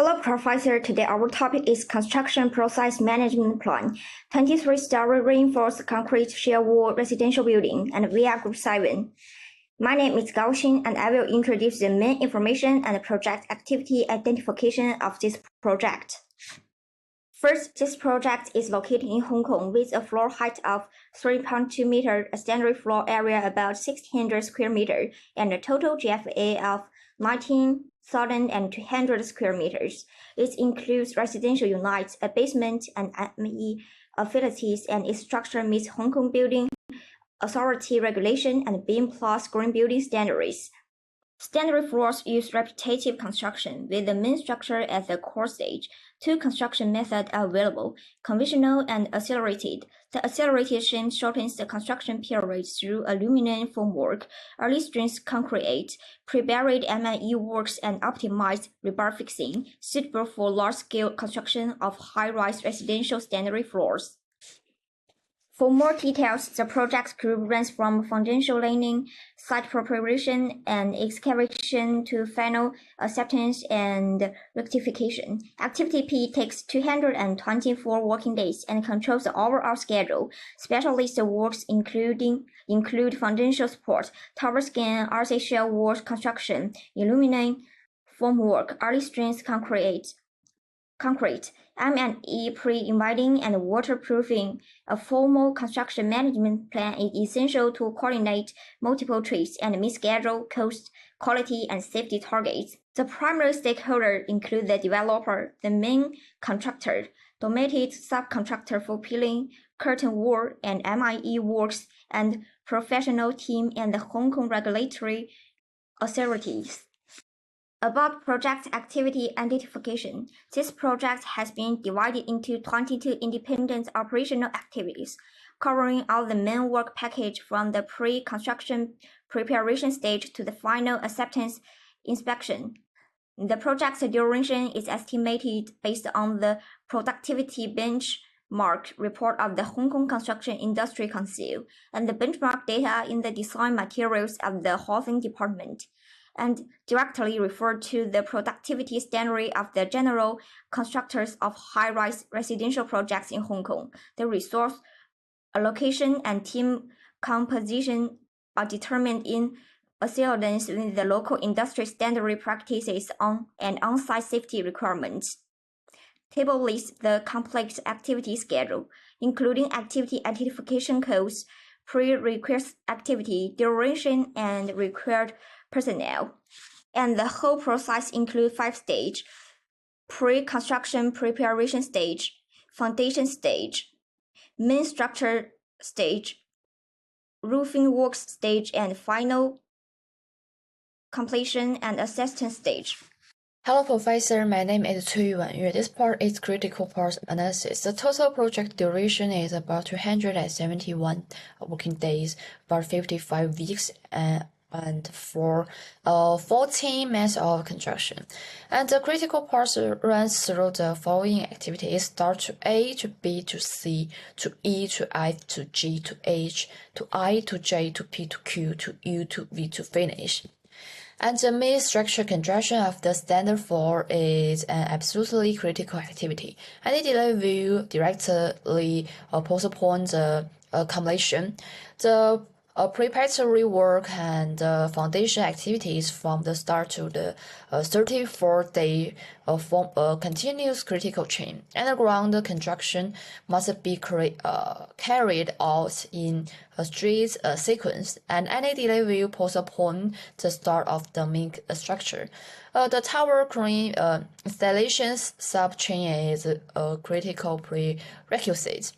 Hello, Professor. Today our topic is Construction Process Management Plan, 23-story reinforced concrete shear wall residential building, and video-group7. My name is Gaoxin, and I will introduce the main information and project activity identification of this project. First, this project is located in Hong Kong with a floor height of 3.2 meters, a standard floor area about 600 square meters, and a total GFA of 19,200 square meters. It includes residential units, a basement, and ME facilities, and its structure meets Hong Kong Building Authority regulation and BEAM Plus green building standards. Standard floors use repetitive construction, with the main structure as the core stage. Two construction methods are available, conventional and accelerated. The accelerated scheme shortens the construction period through aluminum formwork, early strength concrete, pre-buried ME works, and optimized rebar fixing, suitable for large-scale construction of high-rise residential standard floors. For more details, the project group runs from foundation laying, site preparation, and excavation to final acceptance and rectification. Activity P takes 224 working days and controls the overall schedule. Specialist works include foundation support, tower scan, RC shell wall construction, aluminum formwork, early strength concrete, M&E pre-inviting and waterproofing. A formal construction management plan is essential to coordinate multiple trades and meet schedule, cost, quality, and safety targets. The primary stakeholders include the developer, the main contractor, donated subcontractor for peeling, curtain wall, and MIE works, and professional team and the Hong Kong regulatory authorities. About project activity identification, this project has been divided into 22 independent operational activities, covering all the main work package from the pre-construction preparation stage to the final acceptance inspection. The project's duration is estimated based on the productivity benchmark report of the Hong Kong Construction Industry Council and the benchmark data in the design materials of the Housing Department, and directly refer to the productivity standard of the general constructors of high-rise residential projects in Hong Kong. The resource allocation and team composition are determined in accordance with the local industry standard practices and on-site safety requirements. Table lists the complex activity schedule, including activity identification codes, pre-request activity, duration, and required personnel. And the whole process includes 5 stages: pre-construction preparation stage, foundation stage, main structure stage, roofing works stage, and final completion and acceptance stage. Hello, Professor. My name is Cui Wanyu. This part is critical path analysis. The total project duration is about 271 working days, about 55 weeks, and for 14 months of construction. And the critical part runs through the following activities: start to A, to B, to C, to E, to F, to G, to H, to I, to J, to P, to Q, to U, to V, to finish. And the main structure construction of the standard floor is an absolutely critical activity. Any delay will directly postpone the completion. The preparatory work and foundation activities from the start to the 34th day form a continuous critical chain. Underground construction must be carried out in a strict sequence, and any delay will postpone the start of the main structure. The tower crane installations sub-chain is a critical prerequisite.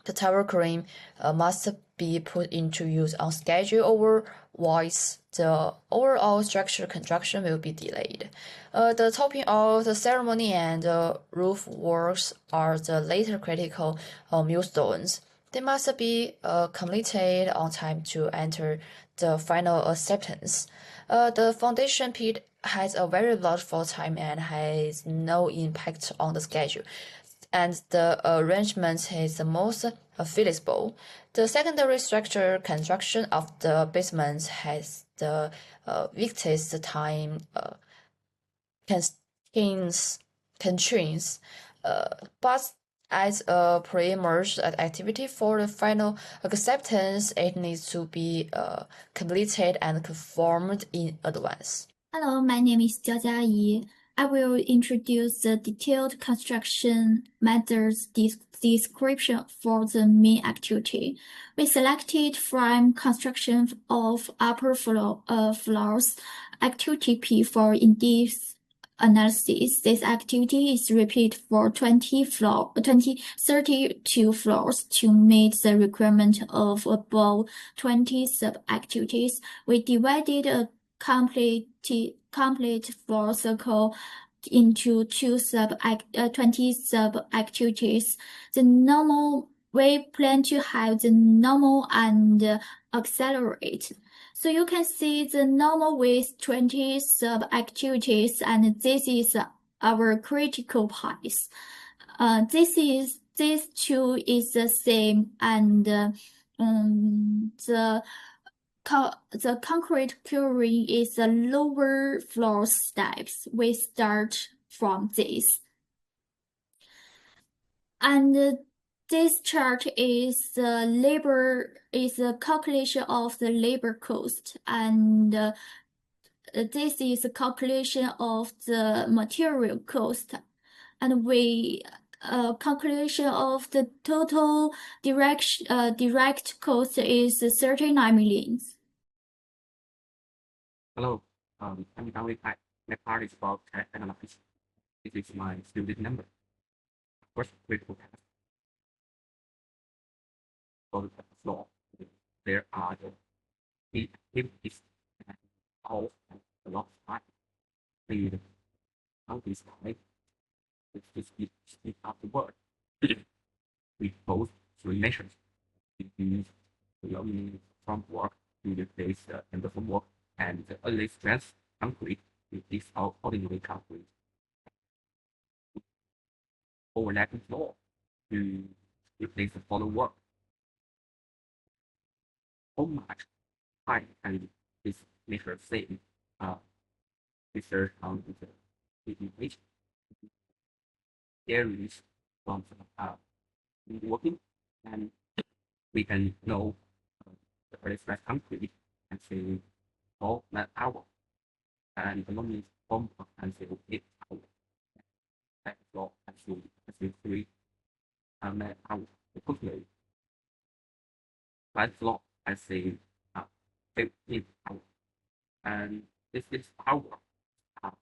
The tower crane must be put into use on schedule, otherwise the overall structure construction will be delayed. The topping of the ceremony and roof works are the later critical milestones. They must be completed on time to enter the final acceptance. The foundation pit has a very large fall time and has no impact on the schedule, and the arrangement is the most feasible. The secondary structure construction of the basement has the weakest time constraints constraints, but as a pre-merge activity for the final acceptance, it needs to be completed and confirmed in advance. Hello, my name is Jiao Jiayi. I will introduce the detailed construction methods description for the main activity. We selected from construction of upper floors activity P for in-depth analysis. This activity is repeated for 32 floors to meet the requirement of above 20 sub-activities. We divided a complete floor circle into 20 sub-activities. We plan to have the normal and accelerate. So you can see the normal with 20 sub-activities, and this is our critical path. This two is the same, and the concrete curing is the lower floor steps. We start from this. And this chart is the calculation of the labor cost, and this is a calculation of the material cost, and we calculation of the total direct cost is 39 million. Hello, I'm Bre574. My part is about test analysis. This is my student number. First, critical test. For the floor, there are the activities and all and a lot of time. The how this time is speed up the word. We both three measures. We use the from work to replace and the from work and the early stress concrete with this ordinary concrete. Overlapping floor to replace the follow work. How much time can this measure save? Research on the image. There is from working, and we can know the early stress concrete and say all that hour, and the long form and say 8 hours. That floor and say 3 that hour quickly. That floor I say 15 hours, and this is hour.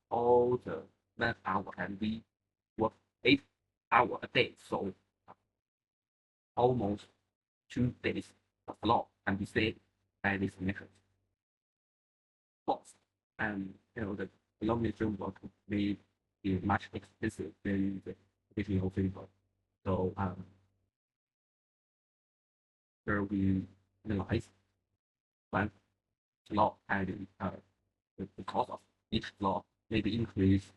All the that hour, and we work 8 hours a day, so almost 2 days of floor can be saved by this method. Cost, and the long-term work may be much expensive than the traditional framework. So here we analyze one floor, and the cost of each floor may be increased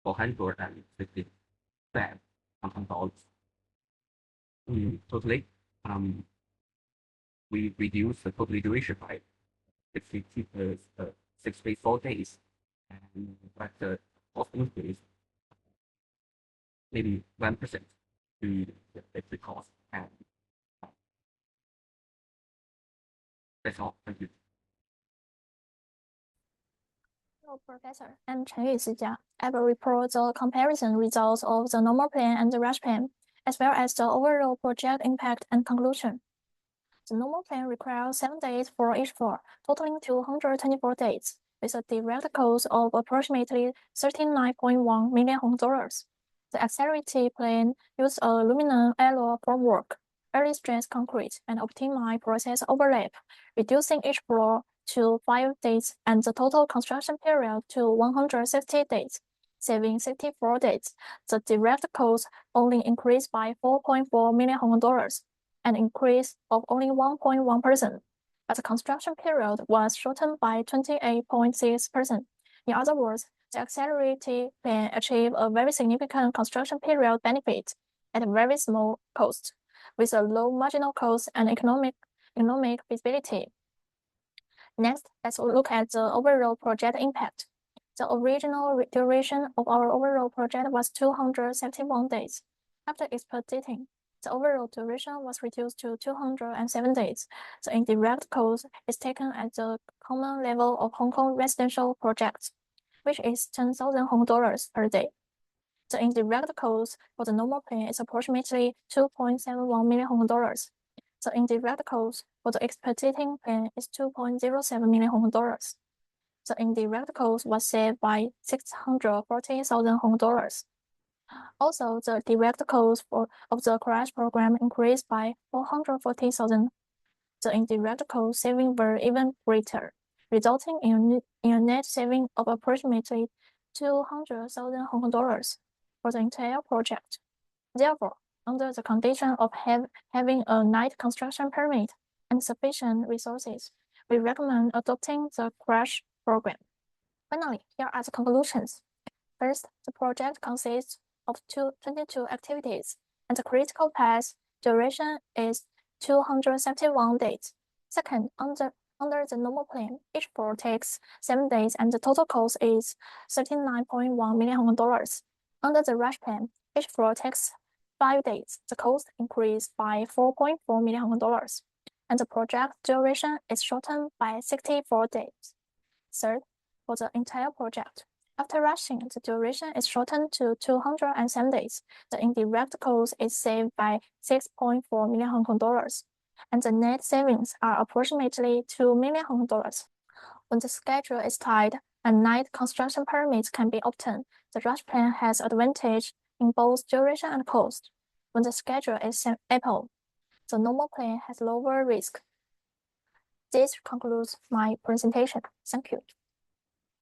$457 totally. We reduce the total duration by 64 days, and but the cost increase maybe 1% to the cost, and that's all. Thank you. Hello, Professor. I'm Chen Yujia. I will report the comparison results of the normal plan and the rush plan, as well as the overall project impact and conclusion. The normal plan requires 7 days for each floor, totaling 224 days, with a direct cost of approximately $39.1 million. The accelerated plan used aluminum alloy formwork, early stress concrete, and optimized process overlap, reducing each floor to 5 days and the total construction period to 160 days, saving 64 days. The direct cost only increased by $4.4 million, an increase of only 1.1%, but the construction period was shortened by 28.6%. In other words, the accelerated plan achieved a very significant construction period benefit at a very small cost, with a low marginal cost and economic feasibility. Next, let's look at the overall project impact. The original duration of our overall project was 271 days. After expediting, the overall duration was reduced to 207 days. The indirect cost is taken at the common level of Hong Kong residential projects, which is 10,000 Hong dollars per day. The indirect cost for the normal plan is approximately 2.71 million Hong dollars. The indirect cost for the expediting plan is 2.07 million Hong dollars. The indirect cost was saved by 640,000 Hong dollars. Also, the direct cost of the crash program increased by 440,000. The indirect cost savings were even greater, resulting in a net saving of approximately 200,000 Hong dollars for the entire project. Therefore, under the condition of having a night construction permit and sufficient resources, we recommend adopting the crash program. Finally, here are the conclusions. First, the project consists of 22 activities, and the critical path duration is 271 days. Second, under the normal plan, each floor takes 7 days, and the total cost is 39.1 million Hong dollars. Under the rush plan, each floor takes 5 days. The cost increased by 4.4 million Hong dollars, and the project duration is shortened by 64 days. Third, for the entire project, after rushing, the duration is shortened to 207 days. The indirect cost is saved by 6.4 million Hong Kong dollars, and the net savings are approximately 2 million Hong Kong dollars. When the schedule is tight and night construction permits can be obtained, the rush plan has advantage in both duration and cost. When the schedule is ample, the normal plan has lower risk. This concludes my presentation. Thank you.